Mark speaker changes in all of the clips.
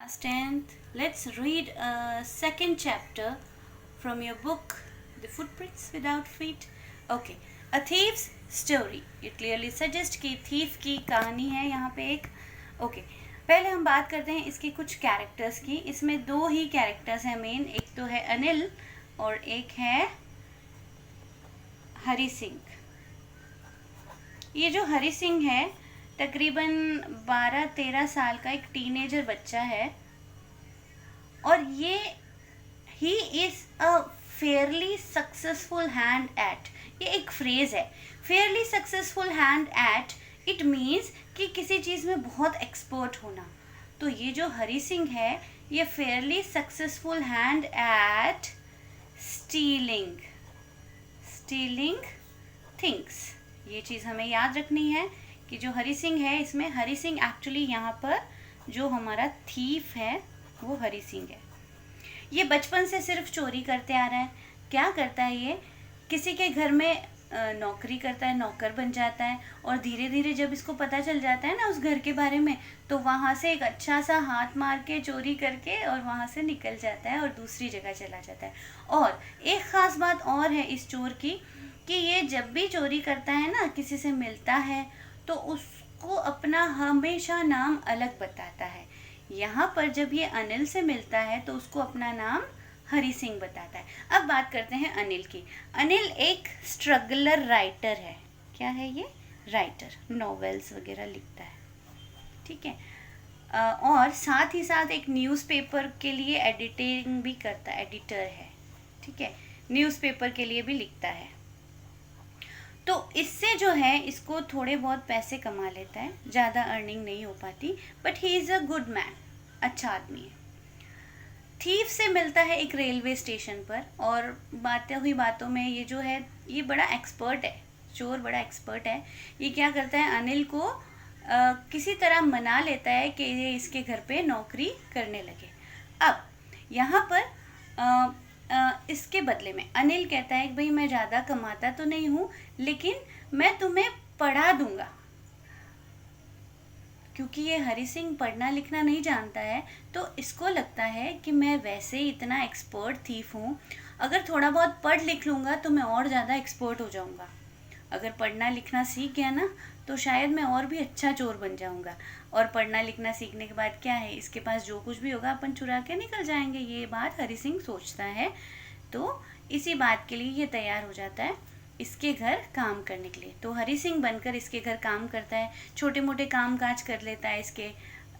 Speaker 1: Class 10th, let's read a second chapter from your book, The Footprints Without Feet. Okay, A Thief's Story. It clearly suggests कि thief की कहानी है यहाँ पे एक. Okay, पहले हम बात करते हैं इसके कुछ कैरेक्टर्स की. इसमें दो ही कैरेक्टर्स हैं मेन. एक तो है अनिल और एक है हरि सिंह. ये जो हरि सिंह है तकरीबन 12-13 साल का एक टीनेजर बच्चा है और ये he is a fairly successful hand eight. ये एक फ्रेज है, Fairlie successful hand eight. It means कि किसी चीज़ में बहुत एक्सपर्ट होना. तो ये जो हरि सिंह है ये Fairlie successful hand at stealing things. ये चीज़ हमें याद रखनी है कि जो हरि सिंह है इसमें हरि सिंह एक्चुअली यहाँ पर जो हमारा थीफ है वो हरि सिंह है. ये बचपन से सिर्फ चोरी करते आ रहा है. क्या करता है ये, किसी के घर में नौकरी करता है, नौकर बन जाता है और धीरे धीरे जब इसको पता चल जाता है ना उस घर के बारे में तो वहाँ से एक अच्छा सा हाथ मार के चोरी करके और वहाँ से निकल जाता है और दूसरी जगह चला जाता है. और एक ख़ास बात और है इस चोर की कि ये जब भी चोरी करता है ना किसी से मिलता है तो उसको अपना हमेशा नाम अलग बताता है. यहाँ पर जब ये अनिल से मिलता है तो उसको अपना नाम हरि सिंह बताता है. अब बात करते हैं अनिल की. अनिल एक स्ट्रगलर राइटर है. क्या है ये? राइटर, नॉवेल्स वगैरह लिखता है. ठीक है. और साथ ही साथ एक न्यूज़पेपर के लिए एडिटिंग भी करता है, एडिटर है. ठीक है, न्यूज़पेपर के लिए भी लिखता है. तो इससे जो है इसको थोड़े बहुत पैसे कमा लेता है, ज़्यादा अर्निंग नहीं हो पाती, but he is a good man, अच्छा आदमी है. थीफ से मिलता है एक रेलवे स्टेशन पर और बातों में ये जो है ये बड़ा एक्सपर्ट है, चोर बड़ा एक्सपर्ट है. ये क्या करता है, अनिल को किसी तरह मना लेता है कि ये इसके घर पे नौकरी करने लगे. अब यहाँ पर इसके बदले में अनिल कहता है कि भाई मैं ज़्यादा कमाता तो नहीं हूँ लेकिन मैं तुम्हें पढ़ा दूंगा. क्योंकि ये हरि सिंह पढ़ना लिखना नहीं जानता है तो इसको लगता है कि मैं वैसे ही इतना एक्सपर्ट थीफ हूँ, अगर थोड़ा बहुत पढ़ लिख लूँगा तो मैं और ज़्यादा एक्सपर्ट हो जाऊँगा. अगर पढ़ना लिखना सीख गया ना तो शायद मैं और भी अच्छा चोर बन जाऊँगा. और पढ़ना लिखना सीखने के बाद क्या है, इसके पास जो कुछ भी होगा अपन चुरा के निकल जाएंगे. ये बात हरि सिंह सोचता है. तो इसी बात के लिए ये तैयार हो जाता है इसके घर काम करने के लिए. तो हरि सिंह बनकर इसके घर काम करता है, छोटे मोटे काम काज कर लेता है इसके,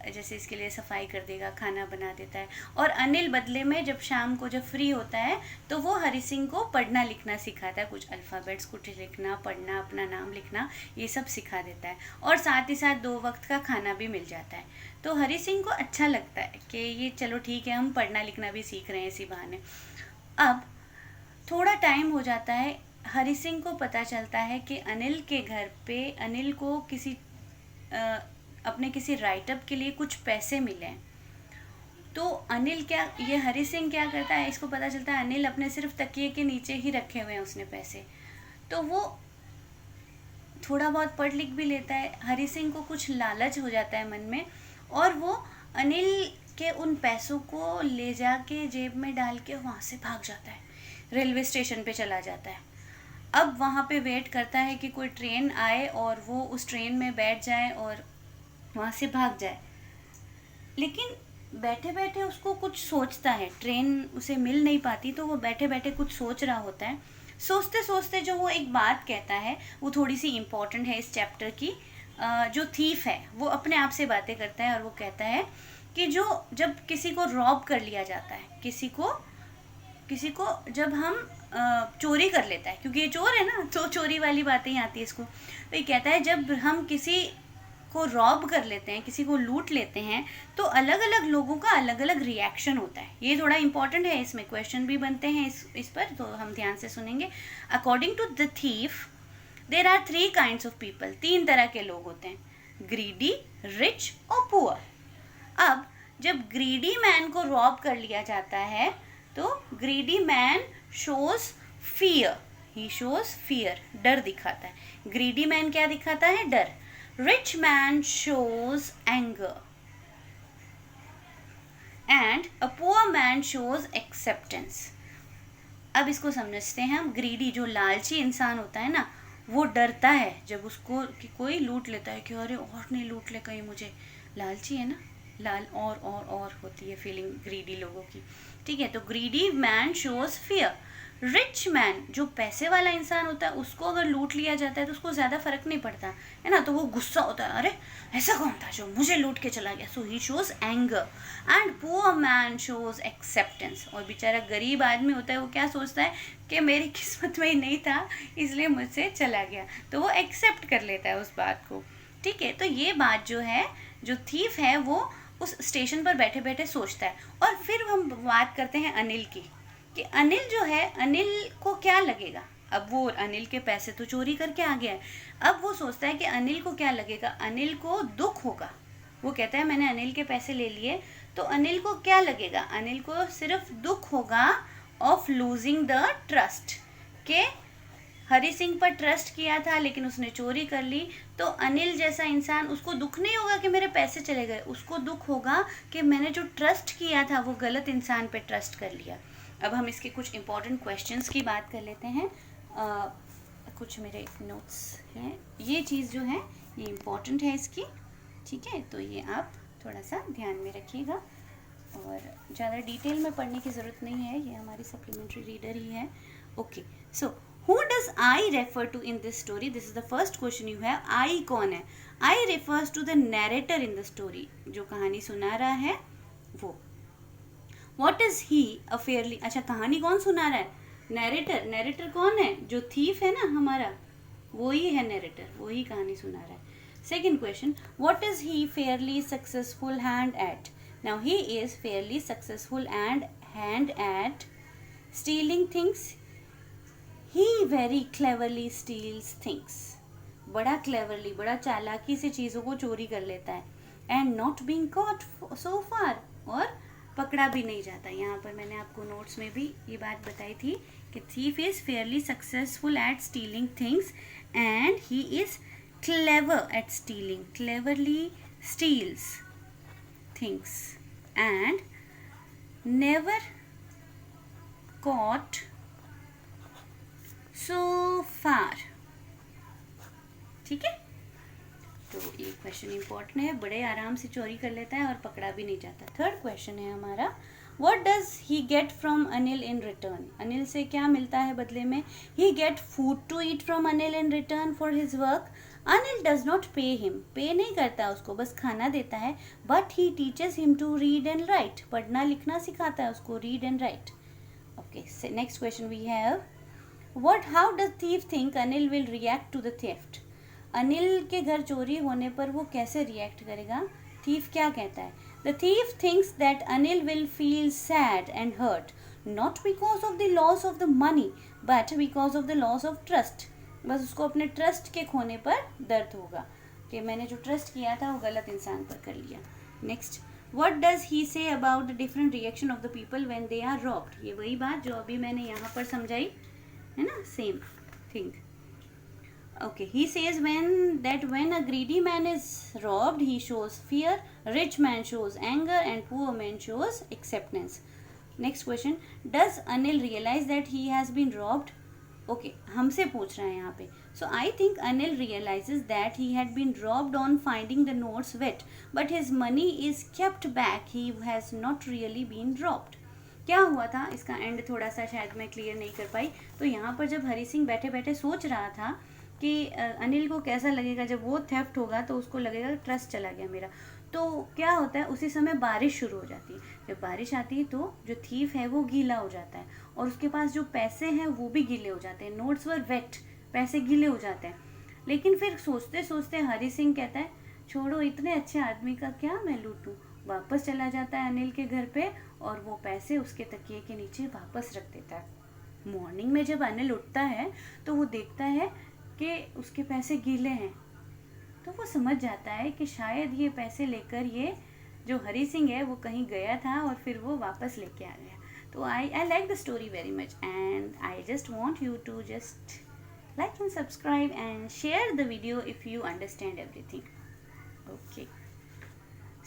Speaker 1: जैसे इसके लिए सफाई कर देगा, खाना बना देता है. और अनिल बदले में जब शाम को जब फ्री होता है तो वो हरि सिंह को पढ़ना लिखना सिखाता है, कुछ अल्फ़ाबेट्स कुछ लिखना पढ़ना अपना नाम लिखना ये सब सिखा देता है. और साथ ही साथ 2 वक्त का खाना भी मिल जाता है. तो हरि सिंह को अच्छा लगता है कि ये चलो ठीक है हम पढ़ना लिखना भी सीख रहे हैं इसी बहाने. अब थोड़ा टाइम हो जाता है, हरि सिंह को पता चलता है कि अनिल के घर पे अनिल को किसी अपने किसी राइटअप के लिए कुछ पैसे मिले. तो अनिल क्या, ये हरि सिंह क्या करता है, इसको पता चलता है अनिल अपने सिर्फ तकिए के नीचे ही रखे हुए हैं उसने पैसे. तो वो थोड़ा बहुत पढ़ लिख भी लेता है. हरि सिंह को कुछ लालच हो जाता है मन में और वो अनिल के उन पैसों को ले जाके जेब में डाल के वहाँ से भाग जाता है, रेलवे स्टेशन पे चला जाता है. अब वहाँ पे वेट करता है कि कोई ट्रेन आए और वो उस ट्रेन में बैठ जाए और वहाँ से भाग जाए. लेकिन बैठे बैठे उसको कुछ सोचता है, ट्रेन उसे मिल नहीं पाती तो वो बैठे बैठे कुछ सोच रहा होता है. सोचते सोचते जो वो एक बात कहता है वो थोड़ी सी इम्पोर्टेंट है इस चैप्टर की. जो थीफ है वो अपने आप से बातें करता है और वो कहता है कि जब किसी को रॉब कर लिया जाता है, किसी को जब हम चोरी कर लेता है, क्योंकि ये चोर है ना तो चोरी वाली बातें ही आती है इसको. तो ये कहता है जब हम किसी को रॉब कर लेते हैं, किसी को लूट लेते हैं तो अलग अलग लोगों का अलग अलग रिएक्शन होता है. ये थोड़ा इंपॉर्टेंट है, इसमें क्वेश्चन भी बनते हैं इस पर, तो हम ध्यान से सुनेंगे. According to the thief there are 3 kinds of people. 3 तरह के लोग होते हैं, ग्रीडी, रिच और पुअर. अब जब ग्रीडी मैन को रॉब कर लिया जाता है तो ग्रीडी मैन शोज फियर, ही शोज फियर, डर दिखाता है. ग्रीडी मैन क्या दिखाता है? डर. Rich man shows anger. and a poor man shows acceptance. अब इसको समझते हैं हम. ग्रीडी जो लालची इंसान होता है ना, वो डरता है जब उसको कि कोई लूट लेता है कि अरे और नहीं लूट ले कहीं मुझे. लालची है ना, लाल और होती है फीलिंग ग्रीडी लोगों की. ठीक है, तो greedy man shows fear. Rich man जो पैसे वाला इंसान होता है, उसको अगर लूट लिया जाता है तो उसको ज़्यादा फर्क नहीं पड़ता है ना, तो वो गुस्सा होता है, अरे ऐसा कौन था जो मुझे लूट के चला गया. So he shows anger. And poor man shows acceptance. और बेचारा गरीब आदमी होता है, वो क्या सोचता है कि मेरी किस्मत में ही नहीं था इसलिए मुझसे चला गया, तो वो एक्सेप्ट कर लेता है उस बात को. ठीक है, तो ये बात जो है, जो थीफ है वो उस स्टेशन पर बैठे बैठे सोचता है. और फिर हम बात करते हैं अनिल की, कि अनिल जो है, अनिल को क्या लगेगा. अब वो अनिल के पैसे तो चोरी करके आ गया है, अब वो सोचता है कि अनिल को क्या लगेगा. अनिल को दुख होगा. वो कहता है मैंने अनिल के पैसे ले लिए, तो अनिल को क्या लगेगा. अनिल को सिर्फ दुख होगा ऑफ लूजिंग द ट्रस्ट, के हरी सिंह पर ट्रस्ट किया था लेकिन उसने चोरी कर ली. तो अनिल जैसा इंसान, उसको दुख नहीं होगा कि मेरे पैसे चले गए, उसको दुख होगा कि मैंने जो ट्रस्ट किया था वो गलत इंसान पे ट्रस्ट कर लिया. अब हम इसके कुछ इंपॉर्टेंट क्वेश्चंस की बात कर लेते हैं. कुछ मेरे नोट्स हैं, ये चीज़ जो है ये इम्पॉर्टेंट है इसकी. ठीक है, तो ये आप थोड़ा सा ध्यान में रखिएगा और ज़्यादा डिटेल में पढ़ने की ज़रूरत नहीं है, ये हमारी सप्लीमेंट्री रीडर ही है. Okay, so who does I refer to in this story. This is the first question you have. I कौन है. I refers to the narrator in the story, जो कहानी सुना रहा है वो. What is he a fairly. अच्छा, कहानी कौन सुना रहा है. नैरेटर. नैरेटर कौन है, जो थीफ है ना हमारा, वो ही है नैरेटर, वो ही कहानी सुना रहा है. Second question, what is he fairly successful hand at. Now he is fairly successful and hand at stealing things. He very cleverly steals things. बड़ा क्लेवरली, बड़ा चालाकी से चीज़ों को चोरी कर लेता है. And not being caught so far. और पकड़ा भी नहीं जाता. यहाँ पर मैंने आपको नोट्स में भी ये बात बताई थी कि thief is fairly successful at stealing things and he is clever at stealing. Cleverly steals things and never caught so far. ठीक है, तो ये क्वेश्चन इंपॉर्टेंट है. बड़े आराम से चोरी कर लेता है और पकड़ा भी नहीं जाता. थर्ड क्वेश्चन है हमारा, what does he get from Anil in return. Anil से क्या मिलता है बदले में. He get food to eat from Anil in return for his work. Anil does not pay him. Pay नहीं करता उसको, बस खाना देता है. But he teaches him to read and write. पढ़ना लिखना सिखाता है उसको, read and write. Okay, next question we have, how does thief think Anil will react to the theft. Anil के घर चोरी होने पर वो कैसे रिएक्ट करेगा. थीफ क्या कहता है. The thief thinks that Anil will feel sad and hurt, not because of the loss of the money but because of the loss of trust. बस उसको अपने ट्रस्ट के खोने पर दर्द होगा कि मैंने जो ट्रस्ट किया था वो गलत इंसान पर कर लिया. Next, what does he say about the different reaction of the people when they are robbed. ये वही बात जो अभी मैंने यहाँ पर समझाई है ना, same thing. Okay, he says when a greedy man is robbed, he shows fear, rich man shows anger, and poor man shows acceptance. Next question, does Anil realize that he has been robbed? Okay, हमसे पूछ रहा है यहाँ पे. So I think Anil realizes that he had been robbed on finding the notes wet, but his money is kept back. He has not really been robbed. क्या हुआ था, इसका एंड थोड़ा सा शायद मैं क्लियर नहीं कर पाई. तो यहाँ पर जब हरी सिंह बैठे बैठे सोच रहा था कि अनिल को कैसा लगेगा जब वो थेफ्ट होगा, तो उसको लगेगा ट्रस्ट चला गया मेरा. तो क्या होता है, उसी समय बारिश शुरू हो जाती है. जब बारिश आती है तो जो थीफ है वो गीला हो जाता है और उसके पास जो पैसे हैं वो भी गीले हो जाते हैं. नोट्स वर वेट, पैसे गीले हो जाते हैं. लेकिन फिर सोचते सोचते हरी सिंह कहता है छोड़ो, इतने अच्छे आदमी का क्या मैं लूटूं. वापस चला जाता है अनिल के घर पे और वो पैसे उसके तकिए के नीचे वापस रख देता है. मॉर्निंग में जब अनिल उठता है तो वो देखता है कि उसके पैसे गीले हैं. तो वो समझ जाता है कि शायद ये पैसे लेकर ये जो हरी सिंह है वो कहीं गया था और फिर वो वापस लेके आ गया. तो I like the story very much and I just want you to just like and subscribe and share the video if you understand everything. Okay,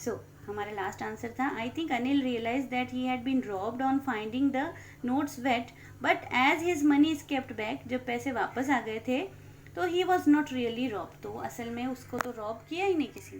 Speaker 1: so हमारा लास्ट आंसर था, I think Anil realise that he had been robbed on finding the notes wet but as his money is kept back, जब पैसे वापस आ गए थे तो he was not really rob, तो असल में उसको तो रॉब किया ही नहीं किसी ने।